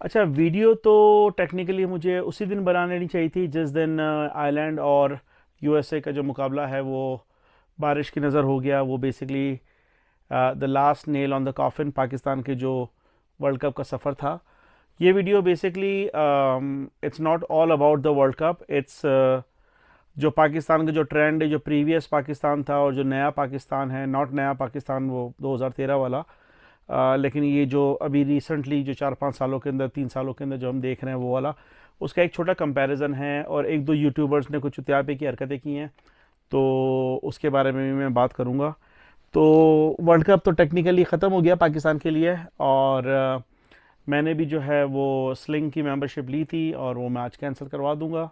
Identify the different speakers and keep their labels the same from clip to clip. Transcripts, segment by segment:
Speaker 1: अच्छा, वीडियो तो टेक्निकली मुझे उसी दिन बना लेनी चाहिए थी जिस दिन आयरलैंड और यूएसए का जो मुकाबला है वो बारिश की नज़र हो गया। वो basically the last nail on the coffin Pakistan के जो वर्ल्ड कप का सफ़र था। ये video basically it's not all about the world cup, it's जो पाकिस्तान का जो ट्रेंड है, जो प्रीवियस पाकिस्तान था और जो नया पाकिस्तान है, नॉट नया पाकिस्तान वो 2013 वाला, लेकिन ये जो अभी रिसेंटली जो 4-5 सालों के अंदर, 3 सालों के अंदर जो हम देख रहे हैं वो वाला, उसका एक छोटा कंपैरिजन है। और एक दो यूट्यूबर्स ने कुछ त्यापे की हरकतें की हैं, तो उसके बारे में भी मैं बात करूँगा। तो वर्ल्ड कप तो टेक्निकली ख़त्म हो गया पाकिस्तान के लिए, और मैंने भी जो है वो स्लिंग की मेंबरशिप ली थी और वो मैं आज कैंसिल करवा दूंगा।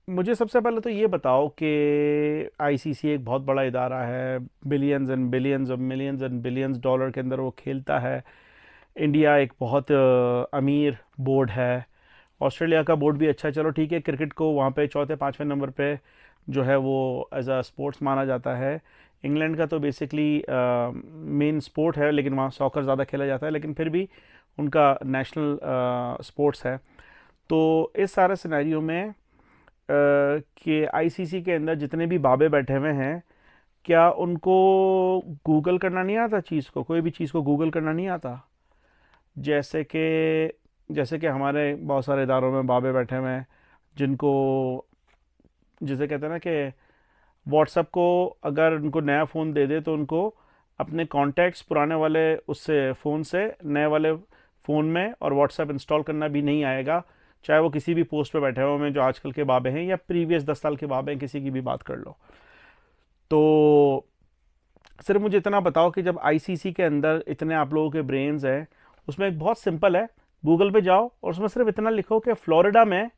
Speaker 1: मुझे सबसे पहले तो ये बताओ कि आईसीसी एक बहुत बड़ा इदारा है, billions and billions of millions and billions dollar के अंदर वो खेलता है। इंडिया एक बहुत अमीर बोर्ड है। ऑस्ट्रेलिया का बोर्ड भी अच्छा है, चलो ठीक है, क्रिकेट को वहाँ पे चौथे पाँचवें नंबर पे जो है वो एज अ स्पोर्ट्स माना जाता है। इंग्लैंड का तो बेसिकली मेन स्पोर्ट है, लेकिन वहाँ सॉकर ज़्यादा खेला जाता है, लेकिन फिर भी उनका नेशनल स्पोर्ट्स है। तो इस सारे सिनेरियो में कि आईसीसी के अंदर जितने भी बाबे बैठे हुए हैं, क्या उनको गूगल करना नहीं आता चीज़ को, कोई भी चीज़ को गूगल करना नहीं आता? जैसे कि हमारे बहुत सारे इदारों में बाबे बैठे हुए हैं जिनको, जिसे कहते हैं ना कि व्हाट्सएप को अगर उनको नया फ़ोन दे दे तो उनको अपने कॉन्टैक्ट्स पुराने वाले उससे फ़ोन से नए वाले फ़ोन में और व्हाट्सएप इंस्टॉल करना भी नहीं आएगा, चाहे वो किसी भी पोस्ट पे बैठे हुए हैं जो आजकल के बाबे हैं या प्रीवियस 10 साल के बाबे हैं, किसी की भी बात कर लो। तो सिर्फ मुझे इतना बताओ कि जब आईसीसी के अंदर इतने आप लोगों के ब्रेन्स हैं, उसमें एक बहुत सिंपल है, गूगल पे जाओ और उसमें सिर्फ इतना लिखो कि फ्लोरिडा में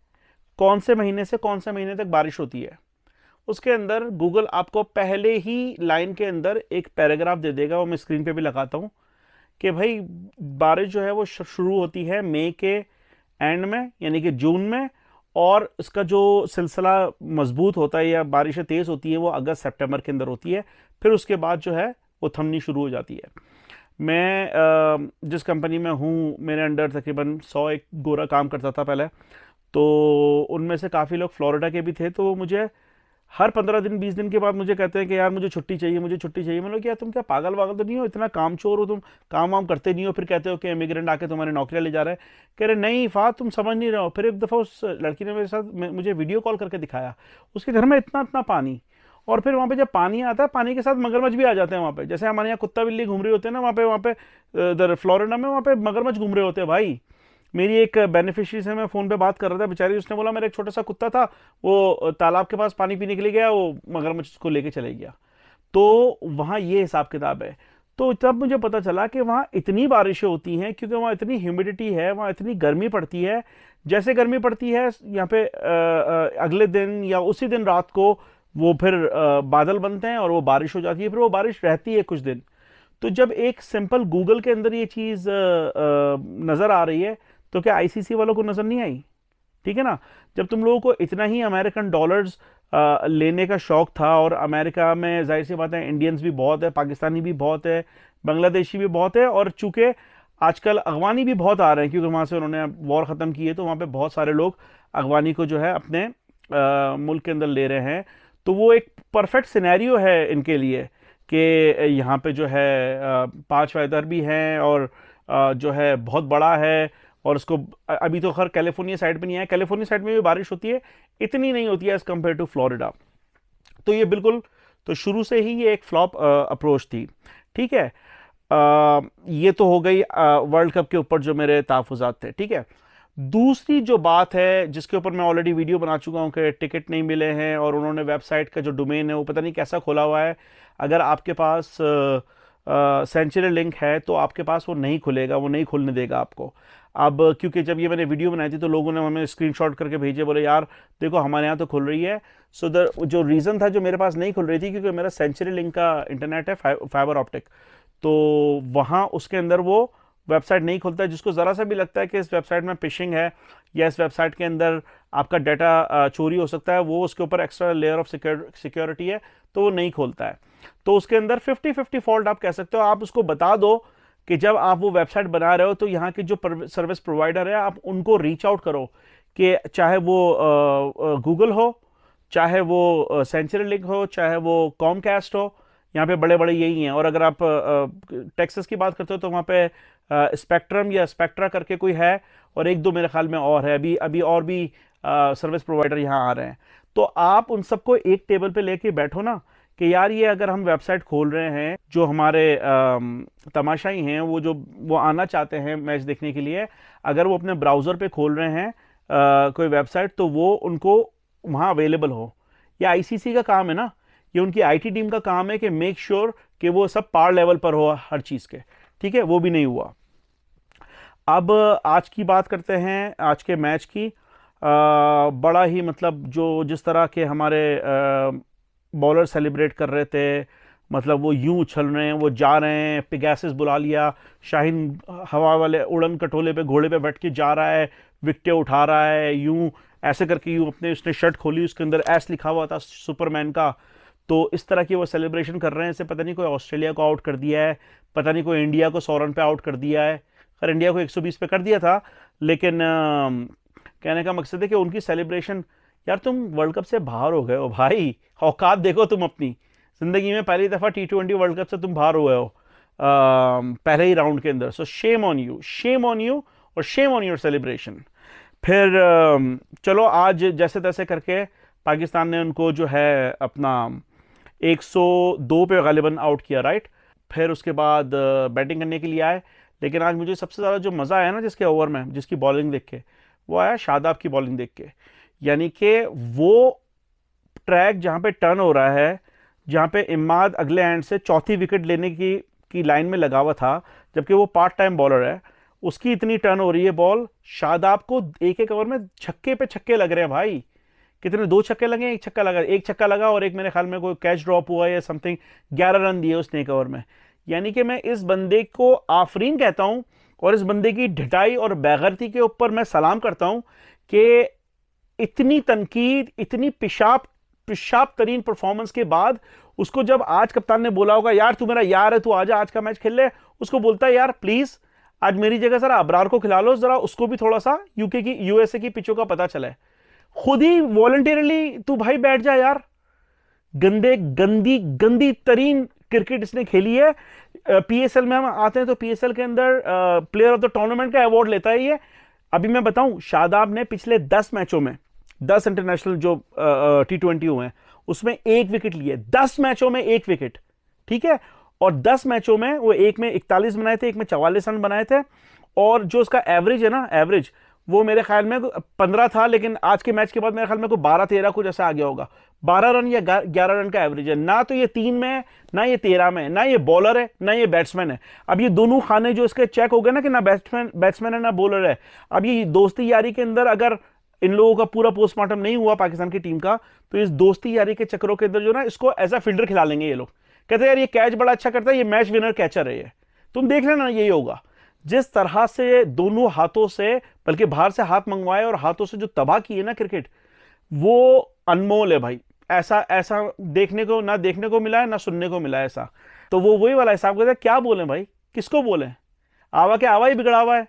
Speaker 1: कौन से महीने से कौन से महीने तक बारिश होती है। उसके अंदर गूगल आपको पहले ही लाइन के अंदर एक पैराग्राफ दे देगा, वो मैं स्क्रीन पे भी लगाता हूँ, कि भाई बारिश जो है वो शुरू होती है मई के एंड में, यानी कि जून में, और इसका जो सिलसिला मजबूत होता है या बारिशें तेज़ होती हैं वो अगस्त सितंबर के अंदर होती है। फिर उसके बाद जो है वो थमनी शुरू हो जाती है। मैं जिस कंपनी में हूँ, मेरे अंडर तकरीबन 100 एक गोरा काम करता था पहले, तो उनमें से काफ़ी लोग फ्लोरिडा के भी थे। तो वो मुझे हर 15 दिन 20 दिन के बाद मुझे कहते हैं कि यार मुझे छुट्टी चाहिए, मुझे छुट्टी चाहिए। मतलब क्या तुम क्या पागल वागल तो नहीं हो, इतना काम चोर हो तुम, काम वाम करते नहीं हो, फिर कहते हो कि इमिग्रेंट आके तुम्हारे नौकरियां ले जा रहे हैं। कह रहे नहीं फात, तुम समझ नहीं रहे हो। फिर एक दफ़ा उस लड़की ने मेरे साथ मुझे वीडियो कॉल करके दिखाया, उसके घर में इतना इतना पानी, और फिर वहाँ पे जब पानी आता है, पानी के साथ मगरमच्छ भी आ जाते हैं वहाँ पे। जैसे हमारे यहाँ कुत्ता बिल्ली घूम रहे होते हैं ना, वहाँ पे इधर फ्लोरिडा में वहाँ पे मगरमच्छ घूम रहे होते हैं भाई। मेरी एक बेनिफिशियरी से मैं फ़ोन पे बात कर रहा था, बेचारी, उसने बोला मेरा एक छोटा सा कुत्ता था, वो तालाब के पास पानी पीने के लिए गया, वो मगरमच्छ को लेके चले गया। तो वहाँ ये हिसाब किताब है। तो तब मुझे पता चला कि वहाँ इतनी बारिशें होती हैं क्योंकि वहाँ इतनी ह्यूमिडिटी है, वहाँ इतनी गर्मी पड़ती है। जैसे गर्मी पड़ती है यहाँ पे अगले दिन या उसी दिन रात को वो फिर बादल बनते हैं और वो बारिश हो जाती है, फिर वो बारिश रहती है कुछ दिन। तो जब एक सिंपल गूगल के अंदर ये चीज़ नज़र आ रही है, तो क्या आईसीसी वालों को नज़र नहीं आई? ठीक है ना। जब तुम लोगों को इतना ही अमेरिकन डॉलर्स लेने का शौक था, और अमेरिका में जाहिर सी बात है इंडियंस भी बहुत है, पाकिस्तानी भी बहुत है, बांग्लादेशी भी बहुत है, और चूंकि आजकल अफगानी भी बहुत आ रहे हैं क्योंकि वहाँ से उन्होंने वॉर ख़त्म की है, तो वहाँ पे बहुत सारे लोग अफगानी को जो है अपने मुल्क के अंदर ले रहे हैं। तो वो एक परफेक्ट सिनेरियो है इनके लिए कि यहाँ पे जो है 5 वेदर भी हैं, और जो है बहुत बड़ा है। और उसको अभी तो खैर कैलिफोर्निया साइड पे नहीं है, कैलिफोर्निया साइड में भी बारिश होती है, इतनी नहीं होती है एज कम्पेयर टू फ्लोरिडा। तो ये बिल्कुल, तो शुरू से ही ये एक फ्लॉप अप्रोच थी। ठीक है। ये तो हो गई वर्ल्ड कप के ऊपर जो मेरे तहफ़्फ़ुज़ात थे। ठीक है। दूसरी जो बात है जिसके ऊपर मैं ऑलरेडी वीडियो बना चुका हूँ कि टिकट नहीं मिले हैं, और उन्होंने वेबसाइट का जो डोमेन है वो पता नहीं कैसा खोला हुआ है। अगर आपके पास सेंचुरी लिंक है तो आपके पास वो नहीं खुलेगा, वो नहीं खुलने देगा आपको। अब क्योंकि जब ये मैंने वीडियो बनाई थी तो लोगों ने हमें स्क्रीनशॉट करके भेजे, बोले यार देखो हमारे यहाँ तो खुल रही है। सो जो रीज़न था जो मेरे पास नहीं खुल रही थी, क्योंकि मेरा सेंचुरी लिंक का इंटरनेट है, फाइबर ऑप्टिक, तो वहाँ उसके अंदर वो वेबसाइट नहीं खुलता है। जिसको ज़रा सा भी लगता है कि इस वेबसाइट में फिशिंग है या इस वेबसाइट के अंदर आपका डाटा चोरी हो सकता है, वो उसके ऊपर एक्स्ट्रा लेयर ऑफ सिक्योरिटी है, तो वो नहीं खोलता है। तो उसके अंदर 50-50 फॉल्ट आप कह सकते हो। आप उसको बता दो कि जब आप वो वेबसाइट बना रहे हो तो यहाँ के जो सर्विस प्रोवाइडर है आप उनको रीच आउट करो, कि चाहे वो गूगल हो, चाहे वो सेंचुरी लिंक हो, चाहे वो कॉमकास्ट हो, यहाँ पे बड़े बड़े यही हैं। और अगर आप टेक्सास की बात करते हो तो वहाँ पे स्पेक्ट्रम या स्पेक्ट्रा करके कोई है, और एक दो मेरे ख्याल में और है, अभी अभी और भी सर्विस प्रोवाइडर यहाँ आ रहे हैं। तो आप उन सबको एक टेबल पे लेके बैठो ना, कि यार ये अगर हम वेबसाइट खोल रहे हैं, जो हमारे तमाशाई हैं वो आना चाहते हैं मैच देखने के लिए, अगर वो अपने ब्राउज़र पे खोल रहे हैं कोई वेबसाइट, तो वो उनको वहाँ अवेलेबल हो। ये आईसीसी का काम है ना, ये उनकी आईटी टीम का काम है कि मेक श्योर कि वो सब पार लेवल पर हो हर चीज़ के, ठीक है। वो भी नहीं हुआ। अब आज की बात करते हैं, आज के मैच की। बड़ा ही मतलब जो जिस तरह के हमारे बॉलर सेलिब्रेट कर रहे थे, मतलब वो यूं उछल रहे हैं, वो जा रहे हैं, पिगैसिस बुला लिया, शाहीन हवा वाले उड़न कटोले पे घोड़े पे बैठ के जा रहा है, विकेटें उठा रहा है, यूं ऐसे करके, यूं अपने उसने शर्ट खोली, उसके अंदर एस लिखा हुआ था सुपरमैन का। तो इस तरह की वो सेलिब्रेशन कर रहे हैं। इसे पता नहीं कोई ऑस्ट्रेलिया को आउट कर दिया है, पता नहीं कोई इंडिया को 100 रन पे आउट कर दिया है। खैर इंडिया को 120 पे कर दिया था, लेकिन कहने का मकसद है कि उनकी सेलिब्रेशन, यार तुम वर्ल्ड कप से बाहर हो गए हो भाई, औकात देखो तुम अपनी। जिंदगी में पहली दफ़ा T20 वर्ल्ड कप से तुम बाहर हुए हो पहले ही राउंड के अंदर। So shame on you, shame on you, और शेम ऑन योर सेलिब्रेशन। फिर चलो आज जैसे तैसे करके पाकिस्तान ने उनको जो है अपना 102 पे गालिबन आउट किया, राइट। फिर उसके बाद बैटिंग करने के लिए आए, लेकिन आज मुझे सबसे ज़्यादा जो मज़ा आया ना जिसके ओवर में, जिसकी बॉलिंग देख के, वो आया शादाब की बॉलिंग देख के। यानी कि वो ट्रैक जहाँ पे टर्न हो रहा है, जहाँ पे इमाद अगले एंड से चौथी विकेट लेने की लाइन में लगा हुआ था, जबकि वो पार्ट टाइम बॉलर है, उसकी इतनी टर्न हो रही है बॉल, शादाब को एक एक ओवर में छक्के पे छक्के लग रहे हैं भाई। कितने, 2 छक्के लगे, एक छक्का लगा, एक छक्का लगा और एक मेरे ख्याल में कोई कैच ड्रॉप हुआ या समथिंग, 11 रन दिए उसने एक ओवर में। यानी कि मैं इस बंदे को आफरीन कहता हूं, और इस बंदे की ढिठाई और बेगैरती के ऊपर मैं सलाम करता हूं कि इतनी तनकीद, इतनी पेशाब तरीन परफॉर्मेंस के बाद उसको जब आज कप्तान ने बोला होगा, यार तू मेरा यार है, तू आजा आज का मैच खेल ले, उसको बोलता है यार प्लीज आज मेरी जगह जरा अबरार को खिला लो, जरा उसको भी थोड़ा सा यूएसए की पिचों का पता चला है। खुद ही वॉलंटियरली तू भाई बैठ जा यार। गंदी गंदी तरीन क्रिकेट इसने खेली है। पीएसएल में हम आते हैं तो पीएसएल के अंदर प्लेयर ऑफ द टूर्नामेंट का अवार्ड लेता है ये। अभी मैं बताऊं, शादाब ने पिछले 10 मैचों में, 10 इंटरनेशनल जो T20 हुए हैं उसमें 1 विकेट लिए, 10 मैचों में 1 विकेट, ठीक है। और 10 मैचों में वो एक में 41 बनाए थे, एक में 44 रन बनाए थे, और जो उसका एवरेज है ना, एवरेज वो मेरे ख्याल में 15 था, लेकिन आज के मैच के बाद मेरे ख्याल में कोई 12-13 कुछ ऐसा आ गया होगा। 12 रन या 11 रन का एवरेज है। ना तो ये 3 में है, ना ये 13 में है, ना ये बॉलर है, ना ये बैट्समैन है। अब ये दोनों खाने जो इसके चेक हो गए ना कि ना बैट्समैन है ना बॉलर है। अब ये दोस्ती यारी के अंदर अगर इन लोगों का पूरा पोस्टमार्टम नहीं हुआ पाकिस्तान की टीम का, तो इस दोस्ती यारी के चक्करों के अंदर जो ना इसको एज अ फील्डर खिला लेंगे ये लोग। कहते हैं यार ये कैच बड़ा अच्छा करता है, ये मैच विनर कैचर है ये। तुम देख लेना यही होगा। जिस तरह से दोनों हाथों से, बल्कि बाहर से हाथ मंगवाए और हाथों से जो तबाह की है ना क्रिकेट, वो अनमोल है भाई। ऐसा देखने को मिला है, ना सुनने को मिला है ऐसा। तो वो वही वाला हिसाब करता है, क्या बोले भाई, किसको बोले, आवा के आवा ही बिगड़ा हुआ है।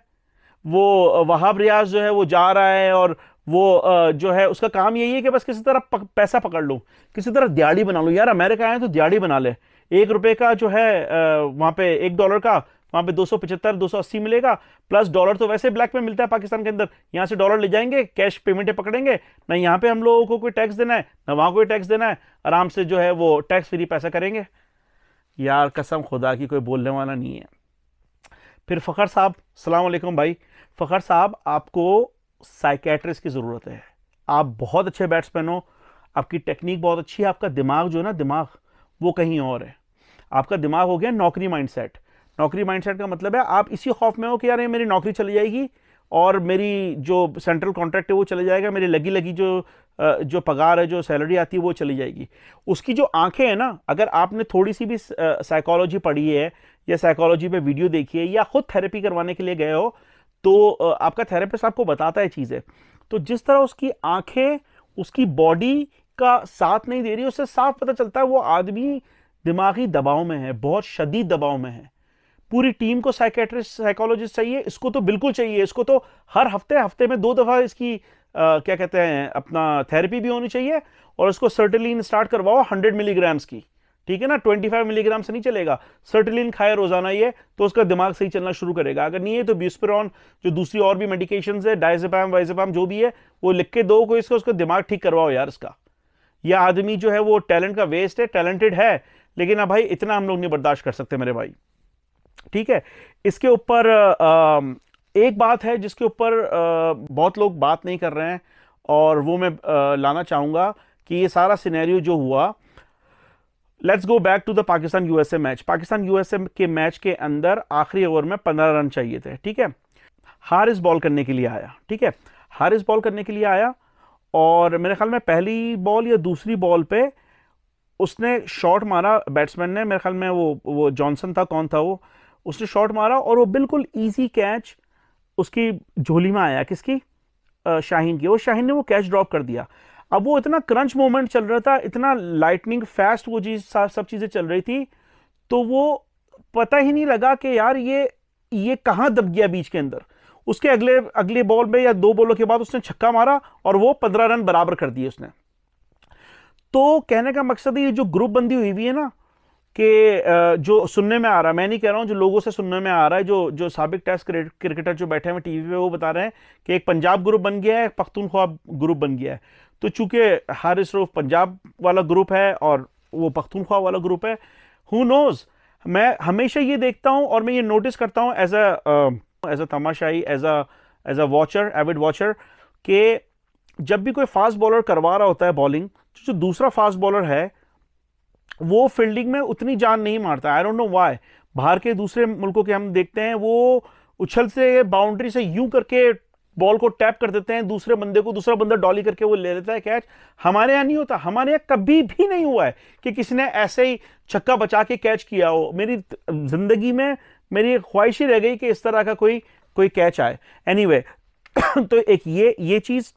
Speaker 1: वो वहाब रियाज जो है वो जा रहा है, और वो जो है उसका काम यही है कि बस किसी तरह पैसा पकड़ लो, किसी तरह दिहाड़ी बना लो। यार अमेरिका आए तो दिहाड़ी बना ले। $1 का जो है वहां पे $1 का वहां पे 275-280 मिलेगा, प्लस डॉलर तो वैसे ब्लैक में मिलता है पाकिस्तान के अंदर। यहां से डॉलर ले जाएंगे, कैश पेमेंटें पकड़ेंगे ना, यहाँ पे हम लोगों को कोई टैक्स देना है ना वहां कोई टैक्स देना है, आराम से जो है वो टैक्स फ्री पैसा करेंगे। यार कसम खुदा की कोई बोलने वाला नहीं है। फिर फ़खर साहब, सलाम अलैकुम भाई। फ़खर साहब, आपको साइकेट्रिस्ट की ज़रूरत है। आप बहुत अच्छे बैट्समैन हो, आपकी टेक्निक बहुत अच्छी है, आपका दिमाग जो है ना, दिमाग वो कहीं और है। आपका दिमाग हो गया नौकरी माइंडसेट। नौकरी माइंडसेट का मतलब है आप इसी खौफ में हो कि यार ये मेरी नौकरी चली जाएगी और मेरी जो सेंट्रल कॉन्ट्रैक्ट है वो चले जाएगा, मेरी लगी जो पगार है, जो सैलरी आती है वो चली जाएगी। उसकी जो आंखें हैं ना, अगर आपने थोड़ी सी भी साइकोलॉजी पढ़ी है या साइकोलॉजी पे वीडियो देखी है या खुद थेरेपी करवाने के लिए गए हो, तो आपका थेरेपिस्ट आपको बताता है चीज़ें। तो जिस तरह उसकी आंखें उसकी बॉडी का साथ नहीं दे रही, उससे साफ पता चलता है वो आदमी दिमागी दबाव में है, बहुत शदीद दबाव में है। पूरी टीम को साइकेट्रिस्ट साइकोलॉजिस्ट चाहिए, इसको तो बिल्कुल चाहिए, इसको तो हर हफ्ते में 2 दफा इसकी क्या कहते हैं अपना थेरेपी भी होनी चाहिए, और उसको सर्टिलिन स्टार्ट करवाओ 100 मिलीग्राम्स की, ठीक है ना, 25 मिलीग्राम से नहीं चलेगा, सर्टिलिन खाए रोजाना ये, तो उसका दिमाग सही चलना शुरू करेगा। अगर नहीं है तो ब्यूस्पिरॉन, जो दूसरी और भी मेडिकेशन है, डायजेपाम वाइजेपाम जो भी है, वो लिख के दो को, इसको उसका दिमाग ठीक करवाओ यार इसका। यह आदमी जो है वो टैलेंट का वेस्ट है, टैलेंटेड है लेकिन अब भाई इतना हम लोग नहीं बर्दाश्त कर सकते मेरे भाई, ठीक है। इसके ऊपर एक बात है जिसके ऊपर बहुत लोग बात नहीं कर रहे हैं, और वो मैं लाना चाहूंगा कि ये सारा सिनेरियो जो हुआ, let's go back to the Pakistan USA match. Pakistan USA के मैच के अंदर आखिरी ओवर में 15 रन चाहिए थे, ठीक है। हारिस बॉल करने के लिए आया, ठीक है, हारिस बॉल करने के लिए आया, और मेरे ख्याल में पहली बॉल या दूसरी बॉल पे उसने शॉट मारा बैट्समैन ने, मेरे ख्याल में वो जॉनसन था, कौन था वो, उसने शॉट मारा और वो बिल्कुल इजी कैच उसकी झोली में आया, किसकी, शाहीन की। वो शाहीन ने वो कैच ड्रॉप कर दिया। अब वो इतना क्रंच मोमेंट चल रहा था, इतना लाइटनिंग फास्ट वो चीज सब चीजें चल रही थी, तो वो पता ही नहीं लगा कि यार ये कहां दब गया बीच के अंदर। उसके अगले बॉल में या 2 बॉलों के बाद उसने छक्का मारा और वो 15 रन बराबर कर दिए उसने। तो कहने का मकसद ये जो ग्रुप बंदी हुई है ना, कि जो सुनने में आ रहा है, मैं नहीं कह रहा हूं, जो लोगों से सुनने में आ रहा है, जो साबिक टेस्ट क्रिकेटर जो बैठे हैं टीवी पे, वो बता रहे हैं कि एक पंजाब ग्रुप बन गया है, एक पख्तूनख्वा ग्रुप बन गया है। तो चूंकि हारिस रऊफ पंजाब वाला ग्रुप है और वो पख्तूनख्वा वाला ग्रुप है, हु नोज। मैं हमेशा ये देखता हूं और मैं ये नोटिस करता हूं एज अ तमाशाई, as a watcher, avid watcher, कि जब भी कोई फास्ट बॉलर करवा रहा होता है बॉलिंग, जो दूसरा फास्ट बॉलर है वो फील्डिंग में उतनी जान नहीं मारता। I don't know why. बाहर के दूसरे मुल्कों के हम देखते हैं, वो उछल से बाउंड्री से यूं करके बॉल को टैप कर देते हैं दूसरे बंदे को, दूसरा बंदा डॉली करके वो ले लेता है कैच। हमारे यहाँ नहीं होता, हमारे यहाँ कभी भी नहीं हुआ है कि किसी ने ऐसे ही छक्का बचा के कैच किया हो। मेरी जिंदगी में मेरी ख्वाहिश ही रह गई कि इस तरह का कोई कैच आए। एनीवे तो एक ये चीज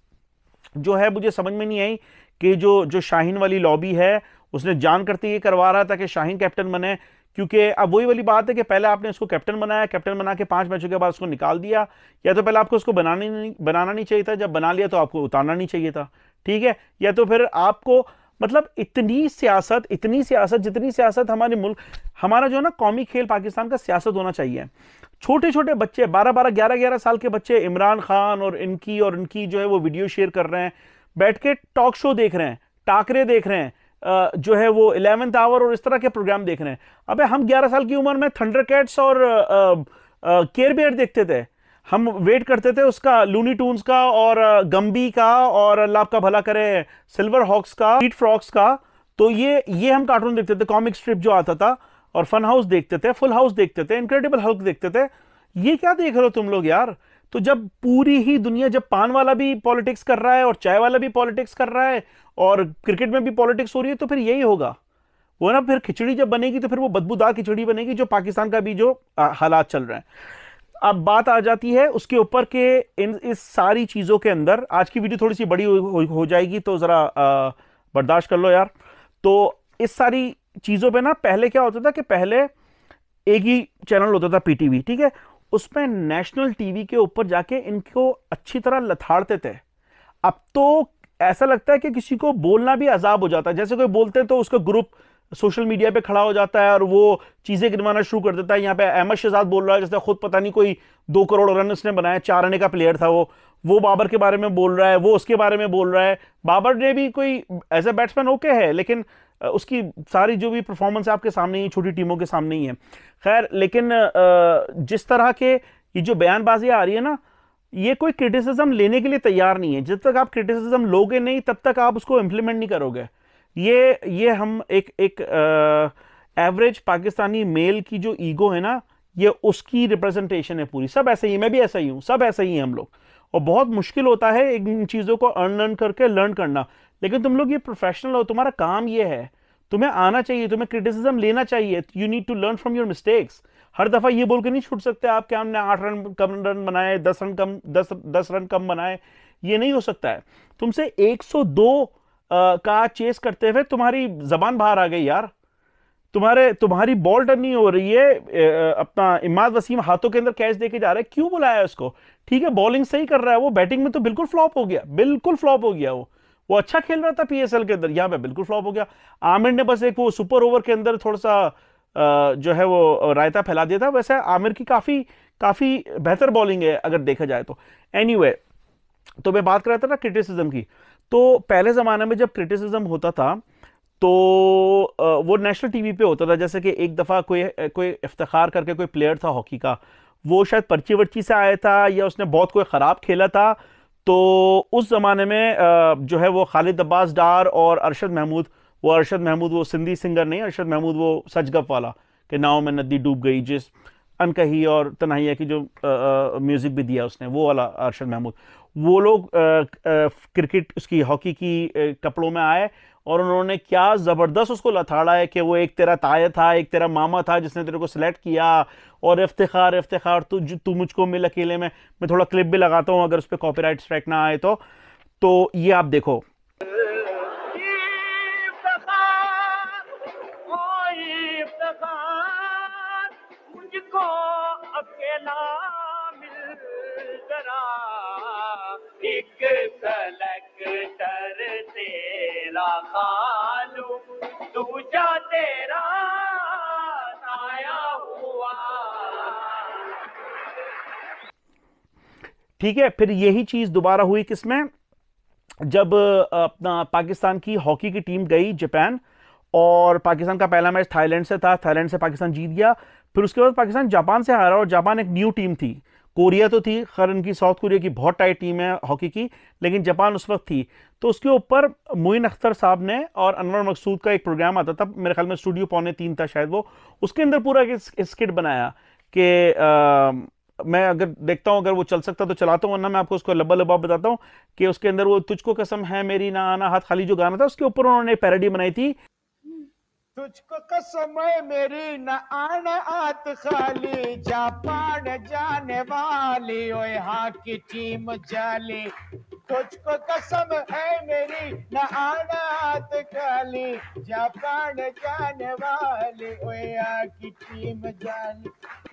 Speaker 1: जो है मुझे समझ में नहीं आई कि जो शाहीन वाली लॉबी है उसने जान करते ये करवा रहा था कि शाहीन कैप्टन बने, क्योंकि अब वही वाली बात है कि पहले आपने उसको कैप्टन बनाया, कैप्टन बना के 5 मैचों के बाद उसको निकाल दिया। या तो पहले आपको उसको बनाना नहीं चाहिए था, जब बना लिया तो आपको उतारना नहीं चाहिए था, ठीक है। या तो फिर आपको मतलब इतनी सियासत जितनी सियासत हमारे मुल्क, हमारा जो है ना कौमी खेल पाकिस्तान का सियासत होना चाहिए। छोटे छोटे बच्चे 12-12 11-11 साल के बच्चे इमरान खान और इनकी जो है वो वीडियो शेयर कर रहे हैं, बैठ के टॉक शो देख रहे हैं, टाकरे देख रहे हैं, जो है वो 11th आवर और इस तरह के प्रोग्राम देख रहे हैं। अबे हम 11 साल की उम्र में थंडर कैट्स और केयर बेयर देखते थे, हम वेट करते थे उसका, लूनी टून्स का और गम्बी का और अल्लाह आपका भला करे सिल्वर हॉक्स का, स्ट्रीट फ्रॉक्स का। तो ये हम कार्टून देखते थे, कॉमिक स्ट्रिप जो आता था, और फन हाउस देखते थे, फुल हाउस देखते थे, इनक्रेडिबल हल्क देखते थे। ये क्या देख रहे हो तुम लोग यार? तो जब पूरी ही दुनिया, जब पान वाला भी पॉलिटिक्स कर रहा है और चाय वाला भी पॉलिटिक्स कर रहा है और क्रिकेट में भी पॉलिटिक्स हो रही है, तो फिर यही होगा वो ना। फिर खिचड़ी जब बनेगी तो फिर वो बदबूदार खिचड़ी बनेगी, जो पाकिस्तान का भी जो हालात चल रहे हैं। अब बात आ जाती है उसके ऊपर के इस सारी चीजों के अंदर, आज की वीडियो थोड़ी सी बड़ी हो जाएगी तो जरा बर्दाश्त कर लो यार। तो इस सारी चीजों पे ना, पहले क्या होता था कि पहले एक ही चैनल होता था पीटीवी, ठीक है, उसमें नेशनल टीवी के ऊपर जाके इनको अच्छी तरह लथाड़ते थे। अब तो ऐसा लगता है कि किसी को बोलना भी अजाब हो जाता है। जैसे कोई बोलते हैं तो उसका ग्रुप सोशल मीडिया पे खड़ा हो जाता है और वो चीजें गिनवाना शुरू कर देता है। यहाँ पे अहमद शहजाद बोल रहा है जैसे खुद पता नहीं कोई 2 करोड़ रन उसने बनाया, 4 आने का प्लेयर था वो बाबर के बारे में बोल रहा है, वो उसके बारे में बोल रहा है। बाबर ने भी कोई एज ए बैट्समैन ओके है, लेकिन उसकी सारी जो भी परफॉर्मेंस आपके सामने ही, छोटी टीमों के सामने ही है। खैर, लेकिन जिस तरह के ये जो बयानबाजी आ रही है ना, ये कोई क्रिटिसिज्म लेने के लिए तैयार नहीं है। जब तक आप क्रिटिसिज्म लोगे नहीं, तब तक आप उसको इंप्लीमेंट नहीं करोगे। ये हम एक एवरेज पाकिस्तानी मेल की जो ईगो है ना, ये उसकी रिप्रेजेंटेशन है पूरी। सब ऐसे ही, मैं भी ऐसा ही हूं, सब ऐसे ही हैं हम लोग। और बहुत मुश्किल होता है इन चीजों को लर्न करके लर्न करना। लेकिन तुम लोग ये प्रोफेशनल हो, तुम्हारा काम ये है, तुम्हें आना चाहिए, तुम्हें क्रिटिसिज्म लेना चाहिए। You need to learn from your mistakes. हर दफा ये बोल के नहीं छूट सकते आप कि हमने 8 रन कम रन बनाए, 10 रन कम बनाए। ये नहीं हो सकता है। तुमसे 102 का चेस करते हुए तुम्हारी जबान बाहर आ गई यार। तुम्हारी बॉल टर्न नहीं हो रही है, अपना इमाद वसीम हाथों के अंदर कैच देके जा रहा है, क्यों बुलाया उसको? ठीक है बॉलिंग सही कर रहा है वो, बैटिंग में तो बिल्कुल फ्लॉप हो गया, बिल्कुल फ्लॉप हो गया वो अच्छा खेल रहा था पीएसएल के अंदर, यहां पे बिल्कुल फ्लॉप हो गया। आमिर ने बस एक वो सुपर ओवर के अंदर थोड़ा सा जो है वो रायता फैला दिया था। वैसे आमिर की काफी काफी बेहतर बॉलिंग है अगर देखा जाए तो। एनीवे तो मैं बात कर रहा था ना क्रिटिसिज्म की। तो पहले जमाने में जब क्रिटिसिज्म होता था तो वो नेशनल टीवी पे होता था। जैसे कि एक दफा कोई कोई इफ्तिखार करके कोई प्लेयर था हॉकी का, वो शायद पर्ची वर्ची से आया था या उसने बहुत कोई खराब खेला था। तो उस जमाने में जो है वो खालिद अब्बास डार और अरशद महमूद, वो सिंधी सिंगर नहीं, अरशद महमूद वो सच गप वाला कि नाव में नदी डूब गई, जिस अनकही और तन्हाइया की जो म्यूजिक भी दिया उसने, वो वाला अरशद महमूद। वो लोग क्रिकेट उसकी हॉकी की कपड़ों में आए और उन्होंने क्या जबरदस्त उसको लथाड़ा है कि वो एक तेरा ताया था, एक तेरा मामा था जिसने तेरे को सिलेक्ट किया, और इफ्तिखार इफ्तिखार तू मुझको मिल अकेले में। मैं थोड़ा क्लिप भी लगाता हूं अगर उस पर कॉपीराइट स्ट्राइक ना आए तो ये आप देखो। मुझको अकेला मिल जरा, एक कलेक्टर तेरा खालू, दूजा तेरा आया हुआ। ठीक है, फिर यही चीज दोबारा हुई किसमें, जब अपना पाकिस्तान की हॉकी की टीम गई जापान, और पाकिस्तान का पहला मैच थाईलैंड से था, थाईलैंड से पाकिस्तान जीत गया। फिर उसके बाद पाकिस्तान जापान से हारा, और जापान एक न्यू टीम थी। कोरिया तो थी, खैर इनकी साउथ कोरिया की बहुत टाइट टीम है हॉकी की, लेकिन जापान उस वक्त थी। तो उसके ऊपर मोइन अख्तर साहब ने और अनवर मकसूद का एक प्रोग्राम आता था, मेरे ख्याल में स्टूडियो 2:45 था शायद वो, उसके अंदर पूरा एक स्किट बनाया कि मैं अगर देखता हूं, अगर वो चल सकता तो चलाता हूं, वरना मैं आपको उसको लब्बा लब्बा बताता हूं कि उसके अंदर वो तुझको कसम है मेरी ना आना हाथ खाली जो गाना था, उसके ऊपर उन्होंने पैरोडी बनाई थी। तुझको कसम है मेरी न आना हाथ खाली, जापान जाने वाली ओए हॉकी टीम जाली। तुझको कसम है मेरी न आना हाथ खाली, जापान जाने वाली ओए हॉकी टीम जाली।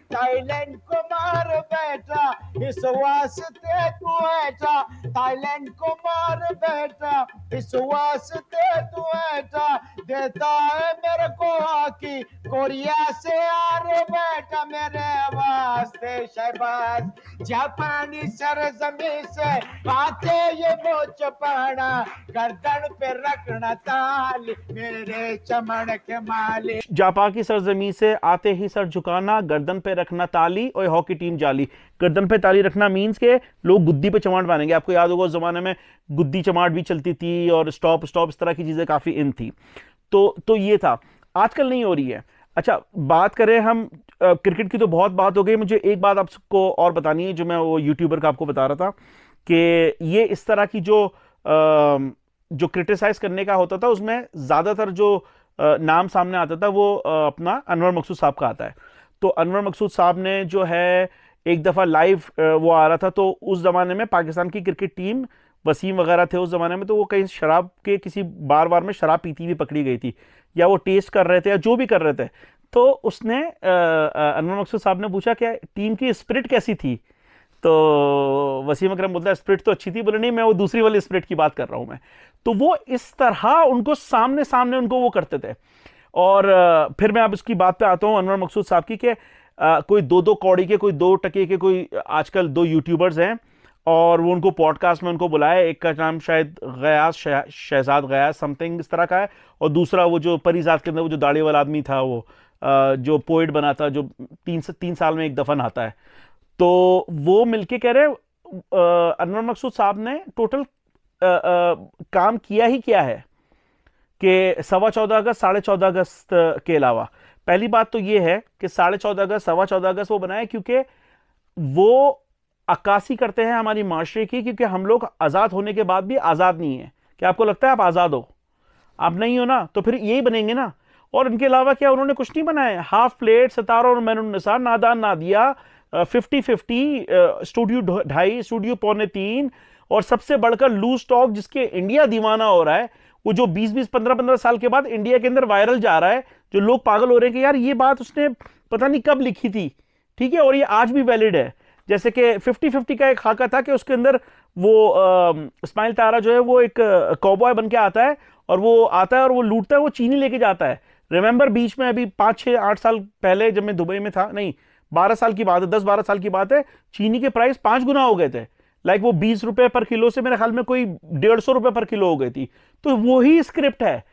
Speaker 1: थाईलैंड को मार बैठा इस वास्ते तू ऐठा, थाईलैंड को मार बैठा इस वास्ते तू ऐठा, देता है मेरे को हॉकी कोरिया से आ रे बेटा मेरे वास्ते शहबाज। जापानी सरजमी से आते ये वो चपाना, गर्दन पे रखना ताली मेरे चमन के मालिक। जापान की सरजमी से आते ही सर झुकाना, गर्दन पे रखना ताली और हॉकी टीम जाली। गर्दन पे ताली रखना मींस के लोग गुद्दी पे चमाट बांधेंगे। आपको याद होगा उस जमाने में गुद्दी चमाट भी चलती थी और स्टॉप स्टॉप इस तरह की चीजें काफी इन थी। तो ये था, आजकल नहीं हो रही है। अच्छा, बात करें हम क्रिकेट की तो बहुत बात हो गई। मुझे एक बात आपको और बतानी है, जो मैं वो यूट्यूबर का आपको बता रहा था कि ये इस तरह की जो क्रिटिसाइज करने का होता था, उसमें ज्यादातर जो नाम सामने आता था वो अपना अनवर मकसूद साहब का आता है। तो अनवर मकसूद साहब ने जो है एक दफा लाइव वो आ रहा था, तो उस जमाने में पाकिस्तान की क्रिकेट टीम, वसीम वगैरह थे उस जमाने में, तो वो कहीं शराब के किसी बार में शराब पीती हुई पकड़ी गई थी, या वो टेस्ट कर रहे थे या जो भी कर रहे थे। तो उसने अनवर मकसूद साहब ने पूछा कि टीम की स्पिरिट कैसी थी, तो वसीम अकरम बोलता है स्पिरिट तो अच्छी थी। बोले नहीं, मैं वो दूसरी वाली स्पिरिट की बात कर रहा हूं मैं। तो वो इस तरह उनको सामने उनको वो करते थे। और फिर मैं अब उसकी बात पे आता हूं अनवर मकसूद साहब की, कि कोई 2-2 कौड़ी के, कोई 2 टके के, कोई आजकल 2 यूट्यूबर्स हैं, और वो उनको पॉडकास्ट में उनको बुलाया। एक का नाम शायद गयास, शहजाद गयास समथिंग इस तरह का है, और दूसरा वो जो परिजात के अंदर वो जो दाढ़ी वाला आदमी था, वो जो पोइट बना था, जो 3 साल में एक दफा नहाता है। तो वो मिलके कह रहे अनवर मकसूद साहब ने टोटल काम किया ही क्या है कि 14.25 अगस्त, 14.5 अगस्त के अलावा। पहली बात तो ये है कि 14.5 अगस्त, 14.25 अगस्त वो बनाया क्योंकि वो अक्कासी करते हैं हमारी माशरे की, क्योंकि हम लोग आज़ाद होने के बाद भी आज़ाद नहीं है। क्या आपको लगता है आप आज़ाद हो? आप नहीं हो ना, तो फिर यही बनेंगे ना। और इनके अलावा क्या उन्होंने कुछ नहीं बनाया। हाफ प्लेट, सितारा और मैनुन्निसा, नादान नादिया, 50-50, स्टूडियो 2.5, स्टूडियो 3.25, और सबसे बढ़कर लूज टॉक, जिसके इंडिया दीवाना हो रहा है, वो जो 20-20, 15-15 साल के बाद इंडिया के अंदर वायरल जा रहा है, जो लोग पागल हो रहे हैं कि यार ये बात उसने पता नहीं कब लिखी थी, ठीक है, और ये आज भी वैलिड है। जैसे कि 50-50 का एक खाका था कि उसके अंदर वो इस्माइल तारा जो है वो एक कौबॉय बन के आता है, और वो आता है और वो लूटता है, वो चीनी लेके जाता है। रिमेंबर बीच में अभी 5-6-8 साल पहले जब मैं दुबई में था, नहीं 12 साल की बात है, 10-12 साल की बात है, चीनी के प्राइस 5 गुना हो गए थे। लाइक वो 20 रुपए पर किलो से मेरे ख्याल में कोई 150 रुपए पर किलो हो गई थी। तो वही स्क्रिप्ट है।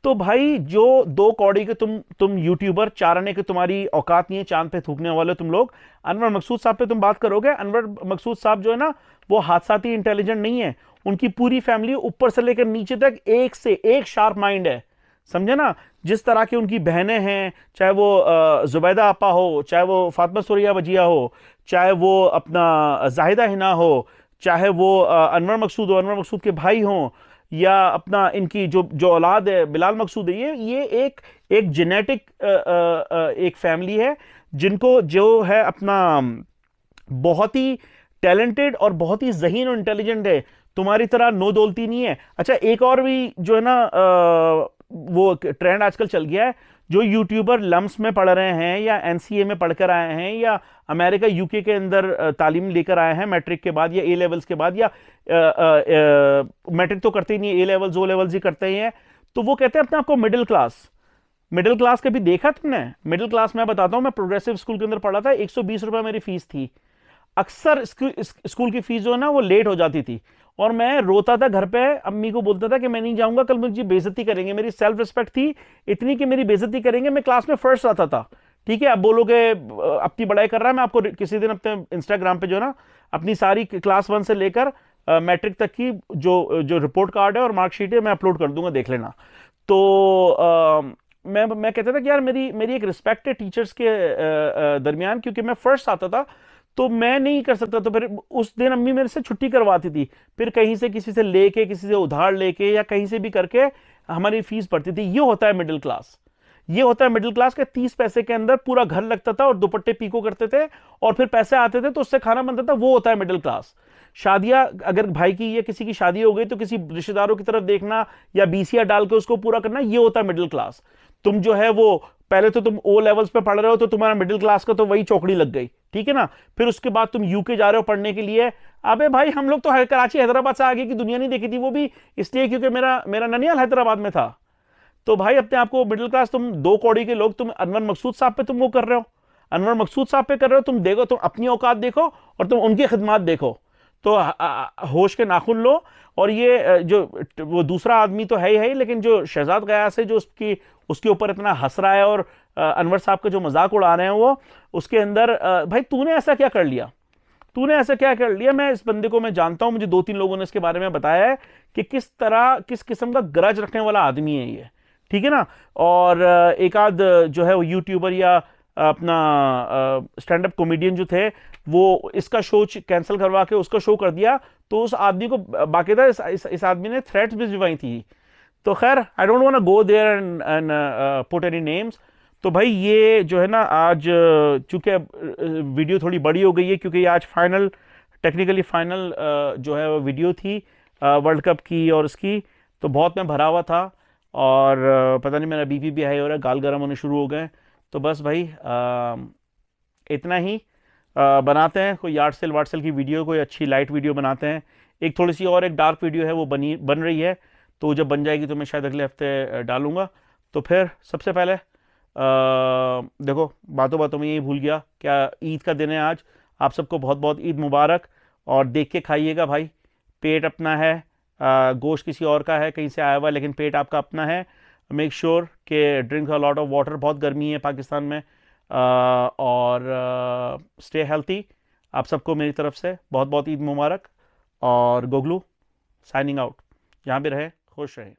Speaker 1: तो भाई जो 2 कौड़ी के तुम यूट्यूबर, 4 आने के तुम्हारी औकात नहीं है चांद पे थूकने वाले तुम लोग। अनवर मकसूद साहब पे तुम बात करोगे, अनवर मकसूद साहब जो है ना वो हादसाती इंटेलिजेंट नहीं है। उनकी पूरी फैमिली ऊपर से लेकर नीचे तक एक से एक शार्प माइंड है, समझे ना। जिस तरह की उनकी बहनें हैं, चाहे वो जुबैदा आपा हो, चाहे वो फातिमा सुरैया वजिया हो, चाहे वो अपना जाहिदा हिना हो, चाहे वो अनवर मकसूद हो, अनवर मकसूद के भाई हों, या अपना इनकी जो जो औलाद है बिलाल मकसूद है, ये एक जेनेटिक एक फैमिली है जिनको जो है अपना बहुत ही टैलेंटेड और बहुत ही ज़हीन और इंटेलिजेंट है। तुम्हारी तरह नो दौलती नहीं है। अच्छा, एक और भी जो है ना वो ट्रेंड आजकल चल गया है, जो यूट्यूबर लम्स में पढ़ रहे हैं या एनसीए में पढ़कर आए हैं या अमेरिका यूके के अंदर तालीम लेकर आए हैं मैट्रिक के बाद या ए लेवल्स के बाद, या मैट्रिक तो करते ही नहीं, ए लेवल्स ओ लेवल्स ही करते हैं, तो वो कहते हैं अपने आपको मिडिल क्लास। मिडिल क्लास कभी देखा तुमने? मिडिल क्लास मैं बताता हूं, मैं प्रोग्रेसिव स्कूल के अंदर पढ़ा था, 120 रुपए मेरी फीस थी। अक्सर स्कूल की फीस जो है ना वो लेट हो जाती थी, और मैं रोता था घर पे, अम्मी को बोलता था कि मैं नहीं जाऊंगा, कल मुझे बेइज्जती करेंगे। मेरी सेल्फ रिस्पेक्ट थी इतनी कि मेरी बेइज्जती करेंगे। मैं क्लास में फर्स्ट आता था, ठीक है। अब बोलोगे अपनी बड़ाई कर रहा है, मैं आपको किसी दिन अपने इंस्टाग्राम पे जो ना अपनी सारी क्लास 1 से लेकर मैट्रिक तक की जो जो रिपोर्ट कार्ड है और मार्कशीट है मैं अपलोड कर दूंगा, देख लेना। तो मैं कहता था कि यार मेरी मेरी एक रिस्पेक्ट है टीचर्स के दरमियान, क्योंकि मैं फर्स्ट आता था, तो मैं नहीं कर सकता। तो फिर उस दिन अम्मी मेरे से छुट्टी करवाती थी, फिर कहीं से किसी से लेके, किसी से उधार लेके या कहीं से भी करके हमारी फीस पड़ती थी। ये होता है मिडिल क्लास। ये होता है मिडिल क्लास के 30 पैसे के अंदर पूरा घर लगता था और दुपट्टे पीको करते थे, और फिर पैसे आते थे तो उससे खाना बनता था। वो होता है मिडिल क्लास। शादियां अगर भाई की या किसी की शादी हो गई तो किसी रिश्तेदारों की तरफ देखना या बीसीआर डाल के उसको पूरा करना, ये होता है मिडिल क्लास। तुम जो है वो पहले तो तुम ओ लेवल्स पे पढ़ रहे हो तो तुम्हारा मिडिल क्लास का तो वही चौकड़ी लग गई, ठीक है ना। फिर उसके बाद तुम यूके जा रहे हो पढ़ने के लिए। अबे भाई हम लोग तो कराची हैदराबाद से आगे की दुनिया नहीं देखी थी, वो भी इसलिए क्योंकि मेरा मेरा ननियाल हैदराबाद में था। तो भाई अपने आप को मिडिल क्लास, तुम 2 कौड़ी के लोग, तुम अनवर मकसूद साहब पे तुम वो कर रहे हो, अनवर मकसूद साहब पे कर रहे हो। तुम देखो, तुम अपनी औकात देखो और तुम उनकी खिदमत देखो, तो होश के नाखून लो। और ये जो वो दूसरा आदमी तो है ही, लेकिन जो शहजाद गयास है जो उसके ऊपर इतना हंस रहा है और अनवर साहब का जो मजाक उड़ा रहे हैं वो, उसके अंदर भाई तूने ऐसा क्या कर लिया, तूने ऐसा क्या कर लिया। मैं इस बंदे को मैं जानता हूं, मुझे 2-3 लोगों ने इसके बारे में बताया है कि किस तरह किस किस्म का गरज रखने वाला आदमी है ये, ठीक है ना। और एक आध जो है वो यूट्यूबर या अपना स्टैंड अप कॉमेडियन जो थे, वो इसका शो कैंसिल करवा के उसका शो कर दिया, तो उस आदमी को बाकायदा इस आदमी ने थ्रेट्स भी भिजवाई थी। तो खैर I don't want to go there and put any names. तो भाई ये जो है ना आज चूंकि वीडियो थोड़ी बड़ी हो गई है, क्योंकि ये आज फाइनल, टेक्निकली फाइनल जो है वो वीडियो थी वर्ल्ड कप की और इसकी, तो बहुत मैं भरा हुआ था और पता नहीं मेरा बीपी भी हाई हो रहा है, गाल गर्म होने शुरू हो गए। तो बस भाई इतना ही बनाते हैं कोई यार्ड सेल वार्ड सेल की वीडियो, कोई अच्छी लाइट वीडियो बनाते हैं। एक थोड़ी सी और एक डार्क वीडियो है वो बन रही है, तो जब बन जाएगी तो मैं शायद अगले हफ्ते डालूंगा। तो फिर सबसे पहले देखो बातों बातों में यही भूल गया, क्या ईद का दिन है आज। आप सबको बहुत बहुत ईद मुबारक, और देख के खाइएगा भाई, पेट अपना है, गोश्त किसी और का है कहीं से आया हुआ, लेकिन पेट आपका अपना है। मेक श्योर कि drink a lot of water, बहुत गर्मी है पाकिस्तान में, और स्टे हेल्थी। आप सबको मेरी तरफ से बहुत बहुत ईद मुबारक, और गोगलू साइनिंग आउट। जहाँ भी रहे खुश रहें।